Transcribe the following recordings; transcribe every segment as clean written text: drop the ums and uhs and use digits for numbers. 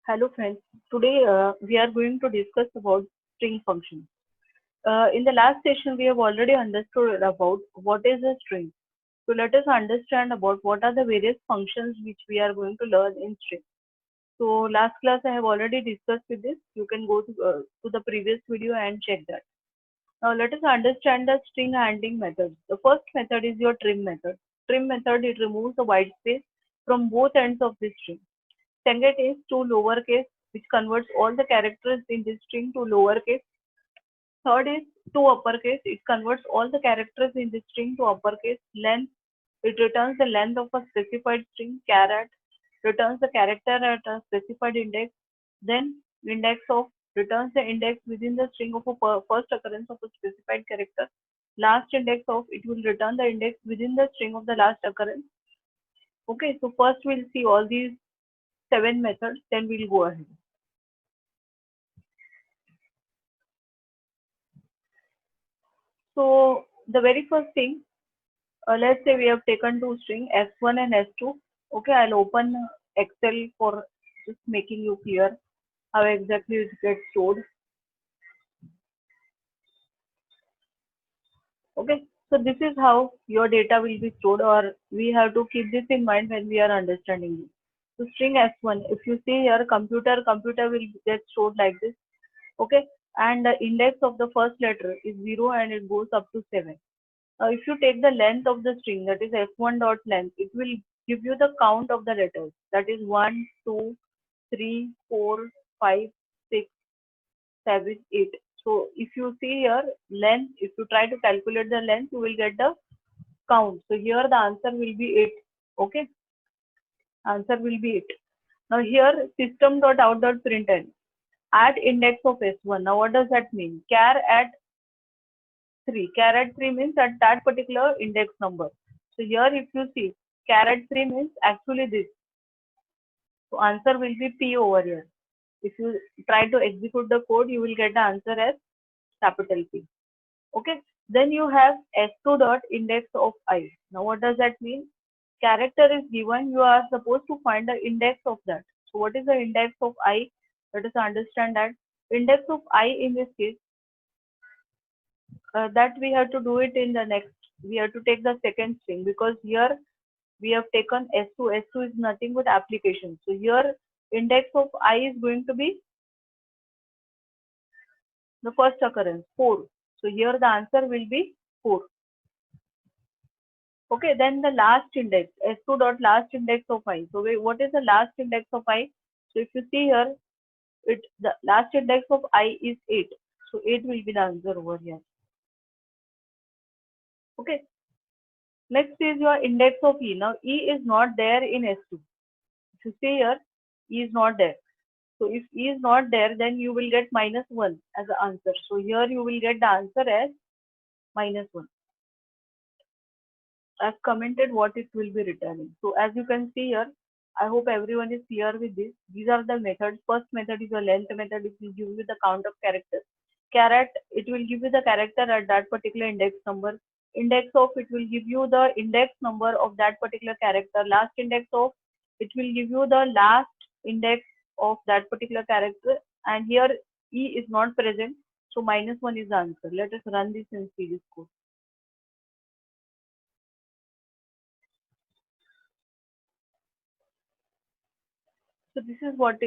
Hello friends, today we are going to discuss about string functions. In the last session we have already understood about what is a string. So let us understand about what are the various functions which we are going to learn in string. So last class I have already discussed with this. You can go to the previous video and check that. Now let us understand the string handling methods. The first method is your trim method. Trim method, it removes the white space from both ends of the string. Second is to lowercase, which converts all the characters in this string to lowercase. Third is to uppercase, it converts all the characters in this string to uppercase. Length, it returns the length of a specified string. Char@, returns the character at a specified index. Then index of, returns the index within the string of a first occurrence of a specified character. Last index of, it will return the index within the string of the last occurrence. Okay, so first we'll see all these 7 methods, then we'll go ahead. So the very first thing, let's say we have taken two string S1 and S2. Okay, I'll open Excel for just making you clear how exactly it gets stored. Okay, so this is how your data will be stored, or we have to keep this in mind when we are understanding this. So string S1, if you see here, computer will get stored like this. Okay, and the index of the first letter is 0 and it goes up to 7. If you take the length of the string, that is f1 dot length, it will give you the count of the letters, that is 1, 2, 3, 4, 5, 6, 7, 8. So if you see here length, if you try to calculate the length, you will get the count. So here the answer will be 8. Okay, answer will be 8. Now here system.out.println, at index of s1. Now what does that mean? Char at 3. Char at 3 means at that particular index number. So here if you see, char at 3 means actually this. So answer will be P over here. If you try to execute the code, you will get the answer as capital P. Okay. Then you have s2 dot index of I. Now what does that mean? Character is given, you are supposed to find the index of that. So what is the index of I? Let us understand that. Index of I in this case, that we have to do it in the next. We have to take the second string, because here we have taken S2. S2 is nothing but application. So here index of I is going to be the first occurrence, 4. So here the answer will be 4. Okay, then the last index, S2 dot last index of I. So what is the last index of I? So if you see here, the last index of I is 8. So 8 will be the answer over here. Okay. Next is your index of E. Now E is not there in S2. If you see here, E is not there. So if E is not there, then you will get -1 as the answer. So here you will get the answer as -1. I've commented what it will be returning. So as you can see here, I hope everyone is clear with this. These are the methods. First method is a length method. It will give you the count of characters. Caret, it will give you the character at that particular index number. Index of, it will give you the index number of that particular character. Last index of, it will give you the last index of that particular character. And here E is not present. So -1 is the answer. Let us run this and see this code. So this is what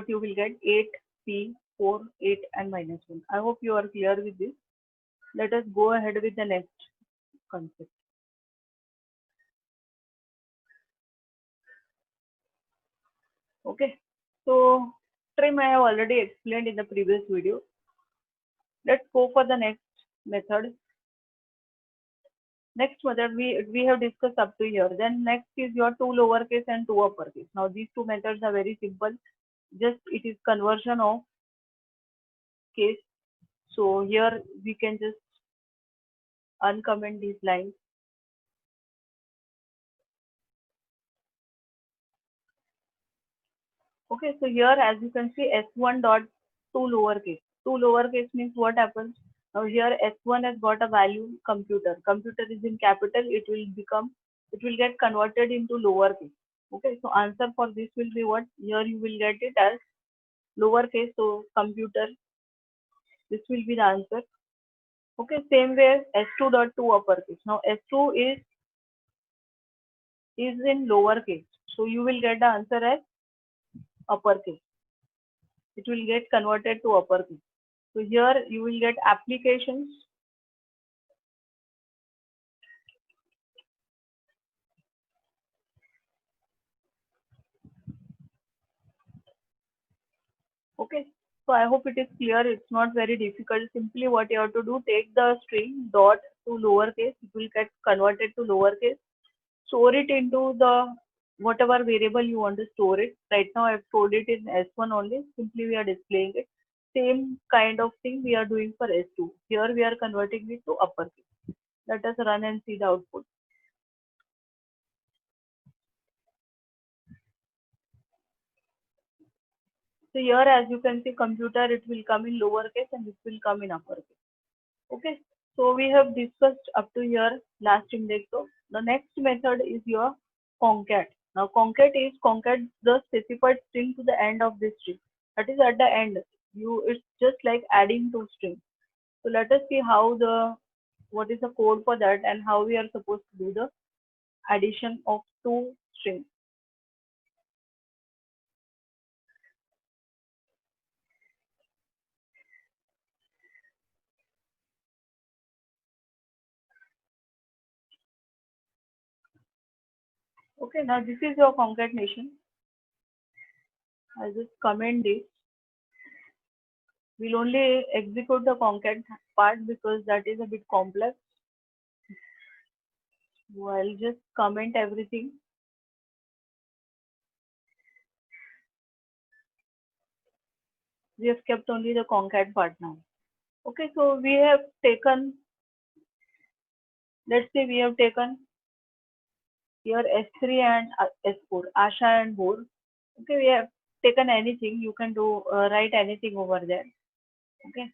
you will get: 8, P, 4, 8 and -1. I hope you are clear with this. Let us go ahead with the next concept. Okay. So trim I have already explained in the previous video. Let's go for the next method. Next method we have discussed up to here. Then next is your two lowercase and two uppercase. Now these two methods are very simple. Just it is conversion of case. So here we can just uncomment these lines. Okay, so here as you can see, S1 dot two lowercase. Two lowercase means what happens? Now here S1 has got a value computer. Computer is in capital. It will get converted into lowercase. Okay, so answer for this will be what? Here you will get it as lowercase, so computer, this will be the answer. Okay, same way S2 dot to uppercase. Now S2 is in lowercase, so you will get the answer as uppercase. It will get converted to uppercase. So here you will get applications. Okay, so I hope it is clear. It's not very difficult. Simply what you have to do, take the string dot to lowercase, it will get converted to lowercase. Store it into the whatever variable you want to store it. Right now I've stored it in S1 only. Simply we are displaying it. Same kind of thing we are doing for S2. Here we are converting it to uppercase. Let us run and see the output. So here, as you can see, computer, it will come in lowercase and it will come in uppercase. Okay. So we have discussed up to here last index. So the next method is your concat. Now concat is concat the specified string to the end of this string. That is at the end. It's just like adding two strings. So let us see how what is the code for that and how we are supposed to do the addition of two strings. Okay, now this is your concatenation. I'll just comment this. We'll only execute the concat part because that is a bit complex. So I'll just comment everything. We have kept only the concat part now. Okay, so we have taken, let's say we have taken here S3 and S4, Asha and Bor. Okay, we have taken anything. You can do write anything over there. Okay,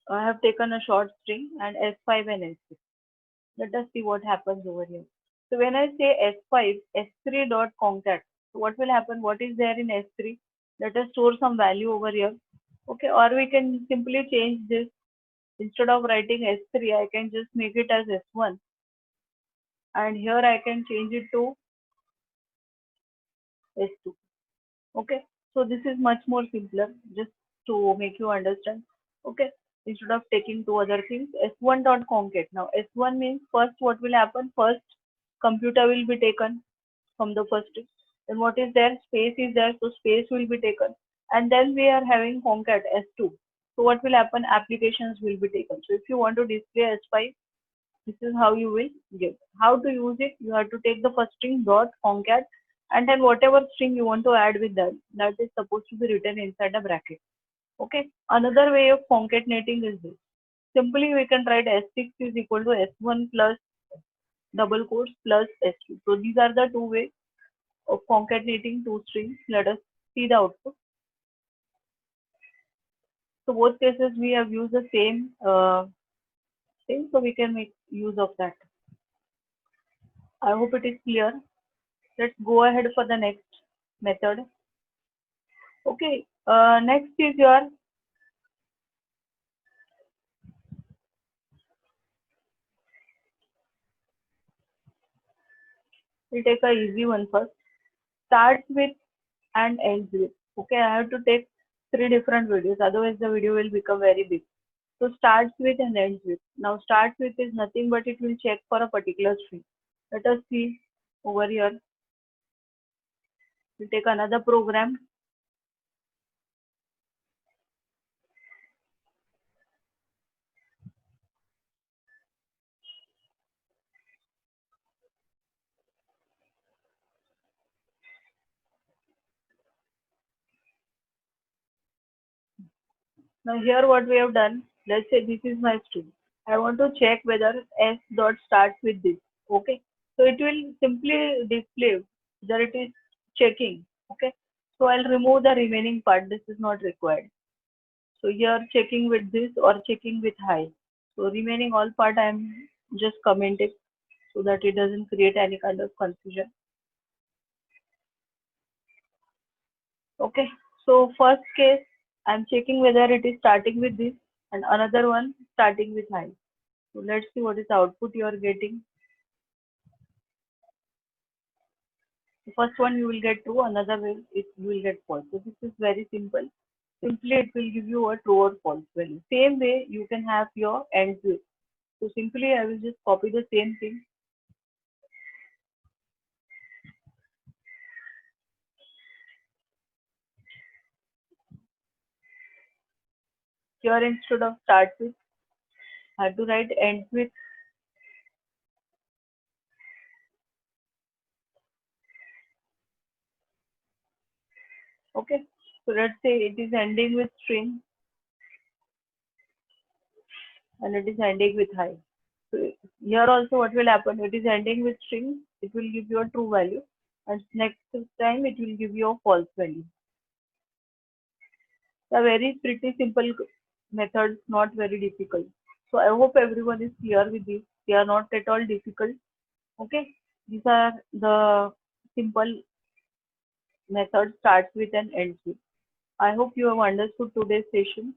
I have taken a short string and S5 and S6. Let us see what happens over here. So when I say S5, S3 dot concat, so what will happen? What is there in S3? Let us store some value over here. Okay, or we can simply change this. Instead of writing S3, I can just make it as S1. And here I can change it to S2. Okay, so this is much more simpler, just to make you understand. Okay, instead of taking two other things, S1 dot concat. Now S1 means first what will happen? First computer will be taken from the first string. Then what is there? Space is there, so space will be taken. And then we are having concat S2. So what will happen? Applications will be taken. So if you want to display S5, this is how you will give. How to use it? You have to take the first string dot concat and then whatever string you want to add with that, that is supposed to be written inside a bracket. Okay. Another way of concatenating is this. Simply we can write S6 is equal to S1 plus double quotes plus S2. So these are the two ways of concatenating two strings. Let us see the output. So both cases we have used the same thing, so we can make use of that. I hope it is clear. Let's go ahead for the next method. Okay, next is your we'll take a easy one first. Starts with and ends with. Okay, I have to take three different videos, otherwise the video will become very big. So starts with and ends with. Now starts with is nothing but it will check for a particular string. Let us see over here. We take another program. Now here what we have done, let's say this is my string. I want to check whether s dot starts with this. Okay. So it will simply display whether it is checking. Okay. So I'll remove the remaining part. This is not required. So here checking with this or checking with high. So remaining all part I am just commenting so that it doesn't create any kind of confusion. Okay. So first case, I'm checking whether it is starting with this and another one starting with high. So let's see what is the output you are getting. The first one you will get true, another will it you will get false. So this is very simple. Simply it will give you a true or false value. Same way you can have your AND with. So simply I will just copy the same thing. Here instead of start with, I have to write end with. Okay. So let's say it is ending with string and it is ending with high. So here also what will happen? It is ending with string. It will give you a true value, and next time it will give you a false value. A very pretty simple methods, not very difficult. So I hope everyone is clear with this. They are not at all difficult. Okay, these are the simple methods starts with and ends with. I hope you have understood today's session.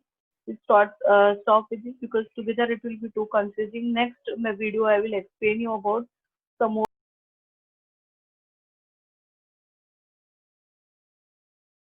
Let's stop with this because together it will be too confusing. Next my video I will explain you about some more